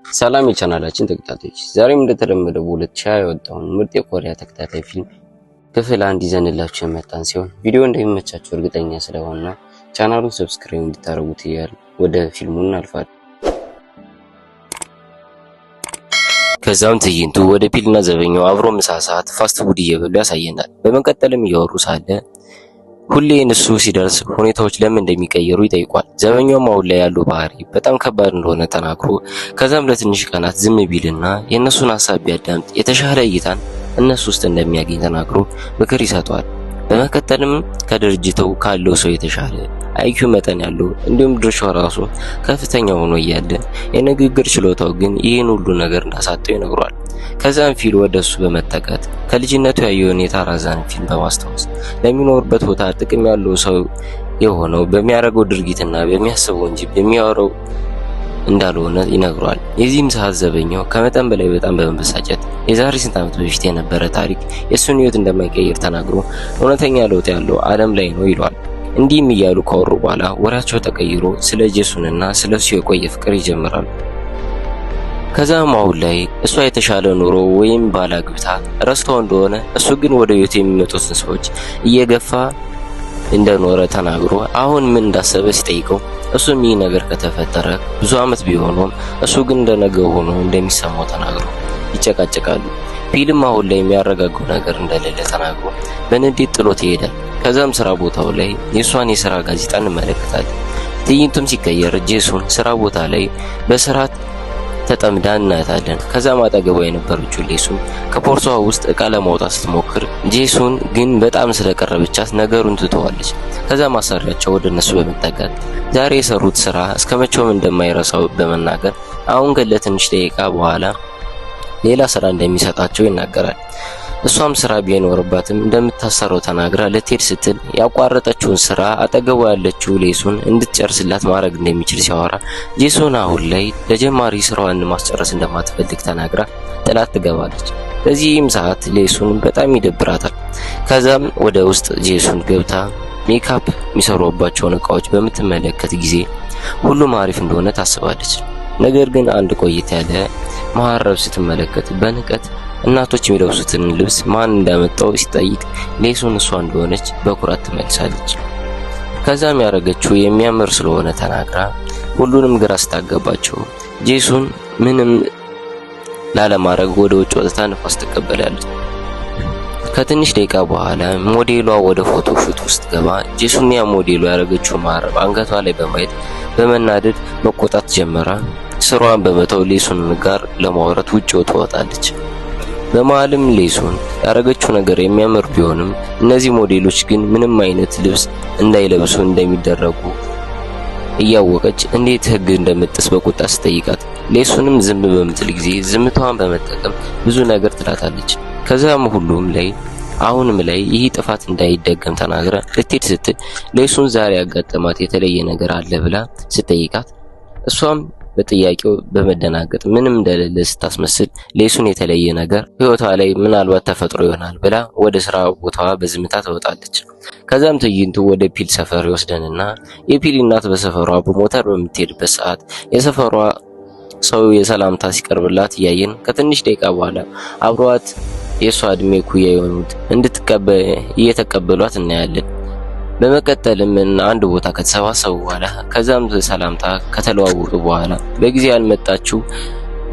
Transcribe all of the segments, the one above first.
ሰላም የቻናላችን ተከታታዮች፣ ዛሬም እንደተለመደው በ2020 የወጣውን ምርጥ የኮሪያ ተከታታይ ፊልም ክፍል 1 ይዘንላችሁ የመጣን ሲሆን ቪዲዮ እንደሚመቻችሁ እርግጠኛ ስለሆነ ቻናሉን ሰብስክራይብ እንድታደርጉት እያልን ወደ ፊልሙ እናልፋለን። ከዛም ትዕይንቱ ወደ ፒልና ዘበኛው አብሮ ምሳ ሰዓት ፋስት ፉድ እየበሉ ያሳየናል። በመቀጠልም እያወሩ ሳለ ሁሌ እሱ ሲደርስ ሁኔታዎች ለምን እንደሚቀየሩ ይጠይቋል። ዘበኛውም አሁን ላይ ያለው ባህሪ በጣም ከባድ እንደሆነ ተናግሮ ከዛም ለትንሽ ቀናት ዝም ቢልና የእነሱን ሀሳብ ቢያዳምጥ የተሻለ እይታን እነሱ ውስጥ እንደሚያገኝ ተናግሮ ምክር ይሰጠዋል። በመቀጠልም ከድርጅቱ ካለው ሰው የተሻለ አይኪው መጠን ያለው እንዲሁም ድርሻው ራሱ ከፍተኛ ሆኖ እያለ የንግግር ችሎታው ግን ይህን ሁሉ ነገር እንዳሳጠው ይነግሯል። ከዛም ፊል ወደሱ በመጠቃት ከልጅነቱ ያየውን የታራዛን ፊልም በማስታወስ ለሚኖርበት ቦታ ጥቅም ያለው ሰው የሆነው በሚያደርገው ድርጊትና በሚያስበው እንጂ በሚያወራው እንዳልሆነ ይነግሯል። የዚህም ሰዓት ዘበኛው ከመጠን በላይ በጣም በመበሳጨት የዛሬ ስንት ዓመት በፊት የነበረ ታሪክ የሱን ህይወት እንደማይቀይር ተናግሮ እውነተኛ ለውጥ ያለው ዓለም ላይ ነው ይሏል። እንዲህም እያሉ ካወሩ በኋላ ወሬያቸው ተቀይሮ ስለ ጄሱንና ስለሱ የቆየ ፍቅር ይጀምራሉ። ከዛም አሁን ላይ እሷ የተሻለ ኑሮ ወይም ባላግብታ ረስታው እንደሆነ እሱ ግን ወደ ህይወት የሚመጡትን ሰዎች እየገፋ እንደኖረ ተናግሮ አሁን ምን እንዳሰበ ሲጠይቀው እሱም ይህ ነገር ከተፈጠረ ብዙ ዓመት ቢሆንም እሱ ግን እንደነገው ሆኖ እንደሚሰማው ተናግሮ ይጨቃጨቃሉ። ፊልም አሁን ላይ የሚያረጋጋው ነገር እንደሌለ ተናግሮ በንዴት ጥሎት ይሄዳል። ከዛም ስራ ቦታው ላይ የሷን የሥራ ጋዜጣ እንመለከታለን። ትዕይንቱም ሲቀየር ጄሱን ስራ ቦታ ላይ በስራት ተጠምዳ እናያታለን። ከዛም አጠገቧ የነበረችው ሌሱን ከፖርሷ ውስጥ እቃ ለማውጣት ስትሞክር ጄሱን ግን በጣም ስለቀረበቻት ነገሩን ትተዋለች። ከዛም አሰሪያቸው ወደ እነሱ በመጠጋት ዛሬ የሰሩት ስራ እስከመቼውም እንደማይረሳው በመናገር አሁን ግን ለትንሽ ደቂቃ በኋላ ሌላ ስራ እንደሚሰጣቸው ይናገራል። እሷም ስራ ቢኖርባትም እንደምታሰረው ተናግራ ልትሄድ ስትል ያቋረጠችውን ስራ አጠገቧ ያለችው ሌሱን እንድትጨርስላት ማድረግ እንደሚችል ሲያወራ ጄሱን አሁን ላይ ለጀማሪ ስራዋን ማስጨረስ እንደማትፈልግ ተናግራ ጥላት ትገባለች። በዚህም ሰዓት ሌሱን በጣም ይደብራታል። ከዛም ወደ ውስጥ ጄሱን ገብታ ሜካፕ የሚሰሩባቸውን እቃዎች በምትመለከት ጊዜ ሁሉም አሪፍ እንደሆነ ታስባለች። ነገር ግን አንድ ቆይት ያለ መሐረብ ስትመለከት በንቀት እናቶች የሚለብሱትን ልብስ ማን እንዳመጣው ሲጠይቅ ሌሱን እሷ እንደሆነች በኩራት ትመልሳለች። ከዛም ያረገችው የሚያምር ስለሆነ ተናግራ ሁሉንም ግራ ስታገባቸው ጄሱን ምንም ላለማድረግ ወደ ውጭ ወጥታ ንፋስ ትቀበላለች። ከትንሽ ደቂቃ በኋላ ሞዴሏ ወደ ፎቶ ሹት ውስጥ ገባ ጄሱን ያ ሞዴሏ ያረገችው መሐረብ አንገቷ ላይ በማየት በመናደድ መቆጣት ጀመራ። ስራዋን በመተው ሌሱን ጋር ለማውራት ውጭ ትወጣለች። በመሃልም ሌሱን ያረገችው ነገር የሚያምር ቢሆንም እነዚህ ሞዴሎች ግን ምንም አይነት ልብስ እንዳይለብሱ እንደሚደረጉ እያወቀች እንዴት ህግ እንደምጥስ በቁጣ ስትጠይቃት ሌሱንም ዝም በምትል ጊዜ ዝምታዋን በመጠቀም ብዙ ነገር ትላታለች። ከዛም ሁሉም ላይ አሁንም ላይ ይህ ጥፋት እንዳይደገም ተናግራ ልትሄድ ስትል ሌሱን ዛሬ ያጋጠማት የተለየ ነገር አለ ብላ ስትጠይቃት እሷም በጥያቄው በመደናገጥ ምንም እንደሌለ ስታስመስል ሌሱን የተለየ ነገር ህይወቷ ላይ ምናልባት ተፈጥሮ ይሆናል ብላ ወደ ስራ ቦታዋ በዝምታ ትወጣለች። ከዛም ትዕይንቱ ወደ ፒል ሰፈር ይወስደንና የፒል እናት በሰፈሯ በሞተር በምትሄድበት ሰዓት የሰፈሯ ሰው የሰላምታ ሲቀርብላት እያየን ከትንሽ ደቂቃ በኋላ አብሯት የሷ እድሜ ኩያ የሆኑት እየተቀበሏት እናያለን። በመቀጠልም አንድ ቦታ ከተሰባሰቡ በኋላ ከዛም ሰላምታ ከተለዋወጡ በኋላ በጊዜ ያልመጣችው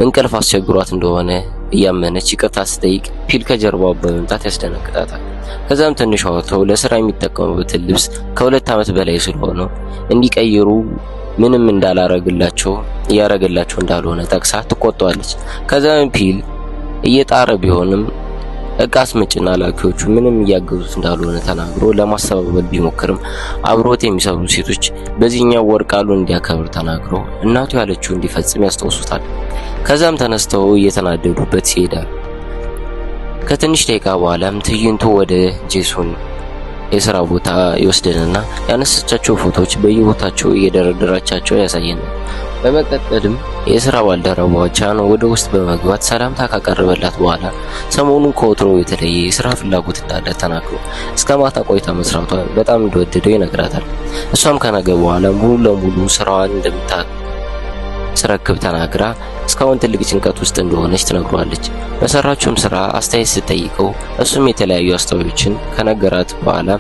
እንቅልፍ አስቸግሯት እንደሆነ እያመነች ይቅርታ ስትጠይቅ ፒል ከጀርባው በመምጣት ያስደነግጣታል። ከዛም ትንሽ አውጥተው ለስራ የሚጠቀሙበትን ልብስ ከ2 ዓመት በላይ ስለሆነ እንዲቀይሩ ምንም እንዳላረግላቸው እያረገላቸው እንዳልሆነ ጠቅሳ ትቆጣዋለች። ከዛም ፒል እየጣረ ቢሆንም እቃ አስመጭና ላኪዎቹ ምንም እያገዙት እንዳልሆነ ተናግሮ ለማስተባበል ቢሞክርም አብሮት የሚሰሩ ሴቶች በዚህኛው ወር ቃሉን እንዲያከብር ተናግሮ እናቱ ያለችው እንዲፈጽም ያስታውሱታል። ከዛም ተነስተው እየተናደዱበት ይሄዳል። ከትንሽ ደቂቃ በኋላም ትዕይንቱ ወደ ጄሱን የሥራ ቦታ ይወስደንና ያነሳቻቸው ፎቶዎች በየቦታቸው እየደረደራቻቸው ያሳየናል። በመቀጠልም የሥራ ባልደረባዎቿን ወደ ውስጥ በመግባት ሰላምታ ካቀረበላት በኋላ ሰሞኑን ከወትሮ የተለየ የሥራ ፍላጎት እንዳለ ተናግሮ እስከ ማታ ቆይታ መስራቷን በጣም እንደወደደው ይነግራታል። እሷም ከነገ በኋላ ሙሉ ለሙሉ እንደምትረክብ ተናግራ እስካሁን ትልቅ ጭንቀት ውስጥ እንደሆነች ትነግሯለች። በሰራችውም ስራ አስተያየት ስትጠይቀው እሱም የተለያዩ አስተያየቶችን ከነገራት በኋላ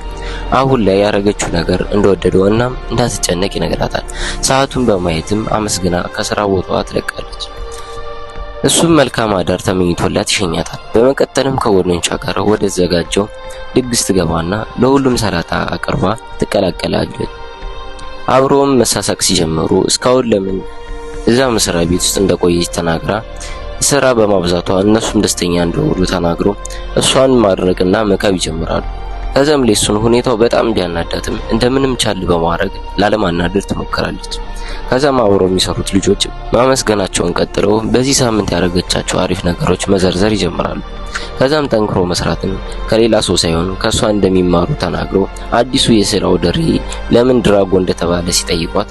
አሁን ላይ ያረገችው ነገር እንደወደደው እና እንዳትጨነቅ ይነግራታል። ሰዓቱን በማየትም አመስግና ከስራ ቦታዋ ትለቃለች። እሱም መልካም አዳር ተመኝቶላት ይሸኛታል። በመቀጠልም ከወንዶቿ ጋር ወደ ዘጋጀው ድግስ ትገባና ለሁሉም ሰላጣ አቅርባ ትቀላቀላለች። አብረውም መሳሳቅ ሲጀምሩ እስካሁን ለምን እዛ መስሪያ ቤት ውስጥ እንደቆየች ተናግራ ስራ በማብዛቷ እነሱም ደስተኛ እንደሆኑ ተናግሮ እሷን ማድነቅና መካብ ይጀምራሉ። ከዛም ሌሱን ሁኔታው በጣም ቢያናዳትም እንደምንም ቻል በማድረግ ላለማናደድ ትሞክራለች። ከዛም አብረው የሚሰሩት ልጆች ማመስገናቸውን ቀጥለው በዚህ ሳምንት ያደረገቻቸው አሪፍ ነገሮች መዘርዘር ይጀምራሉ። ከዛም ጠንክሮ መስራትን ከሌላ ሰው ሳይሆን ከሷ እንደሚማሩ ተናግሮ አዲሱ የስራው ደሬ ለምን ድራጎ እንደተባለ ሲጠይቋት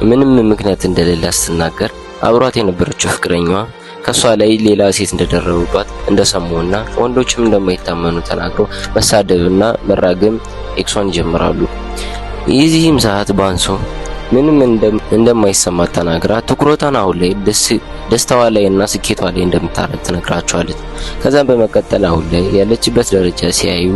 ምንም ምክንያት እንደሌለ ስትናገር አብሯት የነበረችው ፍቅረኛዋ ከሷ ላይ ሌላ ሴት እንደደረቡባት እንደሰሙና ወንዶችም እንደማይታመኑ ተናግሮ መሳደብና መራገም ኤክሷን ይጀምራሉ። የዚህም ሰዓት ባንሶ ምንም እንደማይሰማት ተናግራ ትኩረቷን አሁን ላይ ደስታዋ ላይና ስኬቷ ላይ እንደምታረግ ትነግራቸዋለች። ከዛም በመቀጠል አሁን ላይ ያለችበት ደረጃ ሲያዩ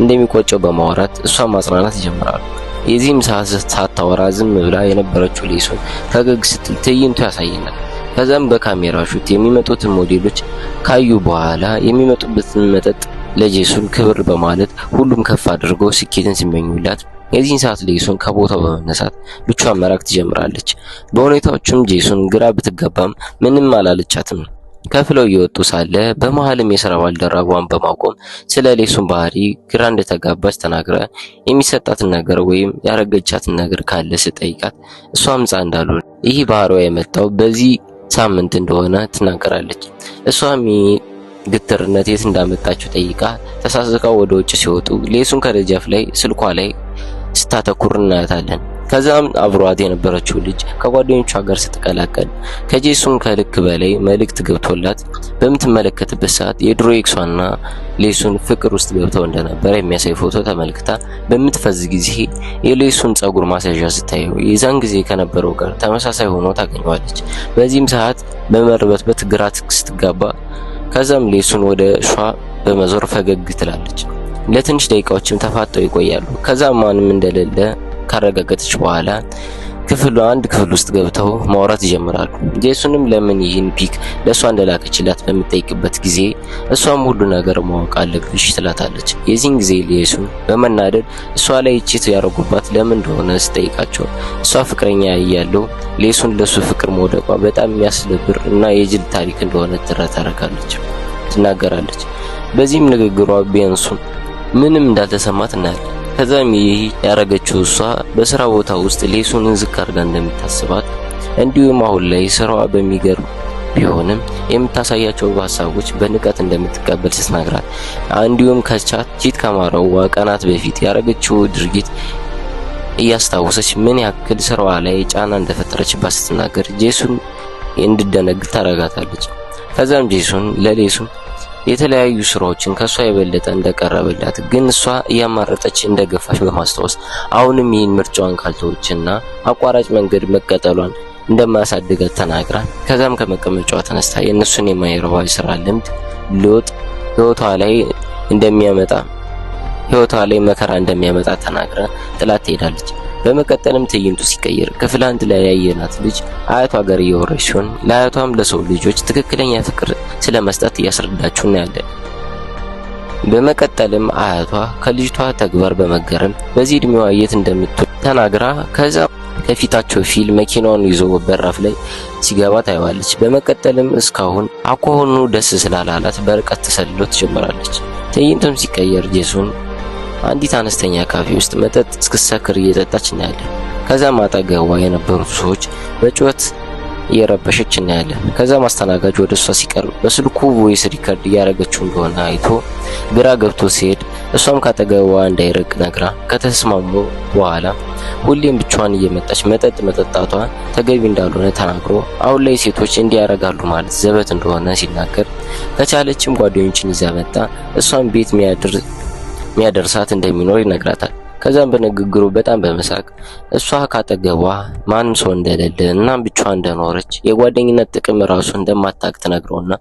እንደሚቆጨው በማውራት እሷን ማጽናናት ይጀምራሉ። የዚህም ሰዓት ሳታወራ ዝም ብላ የነበረችው ሌሱን ፈገግ ስትል ትዕይንቱ ያሳየናል። ከዛም በካሜራ ሹት የሚመጡትን ሞዴሎች ካዩ በኋላ የሚመጡበትን መጠጥ ለጄሱን ክብር በማለት ሁሉም ከፍ አድርገው ስኬትን ሲመኙላት የዚህን ሰዓት ሌሱን ከቦታው በመነሳት ብቻዋን መራቅ ትጀምራለች። በሁኔታዎቹም ጄሱን ግራ ብትገባም ምንም አላለቻትም። ከፍለው እየወጡ ሳለ በመሃልም የሥራ ባልደረባዋን በማቆም ስለ ሌሱን ባህሪ ግራ እንደተጋባች ተናግራ የሚሰጣትን ነገር ወይም ያረገቻትን ነገር ካለ ስጠይቃት እሷም ሕፃን እንዳልሆነ ይህ ባህሪዋ የመጣው በዚህ ሳምንት እንደሆነ ትናገራለች። እሷም ግትርነት የት እንዳመጣችው ጠይቃ ተሳስቀው ወደ ውጭ ሲወጡ ሌሱን ከደጃፍ ላይ ስልኳ ላይ ስታተኩር እናያታለን። ከዛም አብሯት የነበረችው ልጅ ከጓደኞቿ ጋር ስትቀላቀል ከጄሱን ከልክ በላይ መልእክት ገብቶላት በምትመለከትበት ሰዓት የድሮ ኤክሷና ሌሱን ፍቅር ውስጥ ገብተው እንደነበር የሚያሳይ ፎቶ ተመልክታ በምትፈዝ ጊዜ የሌሱን ጸጉር ማስያዣ ስታየው የዛን ጊዜ ከነበረው ጋር ተመሳሳይ ሆኖ ታገኘዋለች። በዚህም ሰዓት በመርበትበት ግራ ስትጋባ ከዛም ሌሱን ወደ ሿ በመዞር ፈገግ ትላለች። ለትንሽ ደቂቃዎችም ተፋጠው ይቆያሉ። ከዛም ማንም እንደሌለ ካረጋገጠች በኋላ አንድ ክፍል ውስጥ ገብተው ማውራት ይጀምራሉ። ጄሱንም ለምን ይህን ፒክ ለሷ እንደላከችላት በምትጠይቅበት ጊዜ እሷም ሁሉ ነገር ማወቅ አለብሽ ትላታለች። የዚህን ጊዜ ሌሱን በመናደድ እሷ ላይ ቺት ያረጉባት ለምን እንደሆነ ስጠይቃቸው እሷ ፍቅረኛ እያለው ሌሱን ለሱ ፍቅር መውደቋ በጣም የሚያስደብር እና የጅል ታሪክ እንደሆነ ትናገራለች። በዚህም ንግግሯ ቢያንሱን ምንም እንዳልተሰማት እናያለን። ከዛም ይህ ያረገችው እሷ በስራ ቦታ ውስጥ ሌሱን ዝቅ አድርጋ እንደምታስባት እንዲሁም አሁን ላይ ስራዋ በሚገርም ቢሆንም የምታሳያቸው ሀሳቦች በንቀት እንደምትቀበል ስትነግራት እንዲሁም ቺት ከማረው ቀናት በፊት ያረገችው ድርጊት እያስታወሰች ምን ያክል ስራዋ ላይ ጫና እንደፈጠረችባት ስትናገር ጄሱን እንድደነግጥ ታረጋታለች። ከዛም ጄሱን ለሌሱን የተለያዩ ስራዎችን ከሷ የበለጠ እንደቀረበላት ግን እሷ እያማረጠች እንደገፋች በማስታወስ አሁንም ይህን ምርጫዋን ካልተወችና አቋራጭ መንገድ መቀጠሏን እንደማያሳድጋት ተናግራ ከዛም ከመቀመጫዋ ተነስታ የእነሱን የማይረባ ስራ ልምድ ለውጥ ህይወቷ ላይ መከራ እንደሚያመጣ ተናግራ ጥላት ትሄዳለች። በመቀጠልም ትዕይንቱ ሲቀየር ክፍል አንድ ላይ ያየናት ልጅ አያቷ ጋር እየወረች ሲሆን ለአያቷም ለሰው ልጆች ትክክለኛ ፍቅር ስለመስጠት እያስረዳችሁ እናያለን። በመቀጠልም አያቷ ከልጅቷ ተግባር በመገረም በዚህ እድሜዋ የት እንደምትውል ተናግራ ከዛ ከፊታቸው ፊል መኪናውን ይዞ በራፍ ላይ ሲገባ ታየዋለች። በመቀጠልም እስካሁን አኳሆኑ ደስ ስላላላት በርቀት ተሰልሎ ትጀምራለች። ትዕይንቱም ሲቀየር ጄሱን አንዲት አነስተኛ ካፌ ውስጥ መጠጥ እስክሰክር እየጠጣች እናያለን። ከዛም አጠገቧ የነበሩት ሰዎች በጩኸት እየረበሸች እናያለን። ከዛም አስተናጋጅ ወደ እሷ ሲቀርብ በስልኩ ቮይስ ሪከርድ እያደረገችው እንደሆነ አይቶ ግራ ገብቶ ሲሄድ እሷም ካጠገቧ እንዳይርቅ ነግራ ከተስማሙ በኋላ ሁሌም ብቻዋን እየመጣች መጠጥ መጠጣቷ ተገቢ እንዳልሆነ ተናግሮ አሁን ላይ ሴቶች እንዲያረጋሉ ማለት ዘበት እንደሆነ ሲናገር ከቻለችም ጓደኞችን ይዛ መጣ እሷም ቤት ሚያደርሳት እንደሚኖር ይነግራታል። ከዛም በንግግሩ በጣም በመሳቅ እሷ ካጠገቧ ማንም ሰው እንደሌለ እና ብቻዋን እንደኖረች የጓደኝነት ጥቅም ራሱ እንደማታውቅ ትነግረውና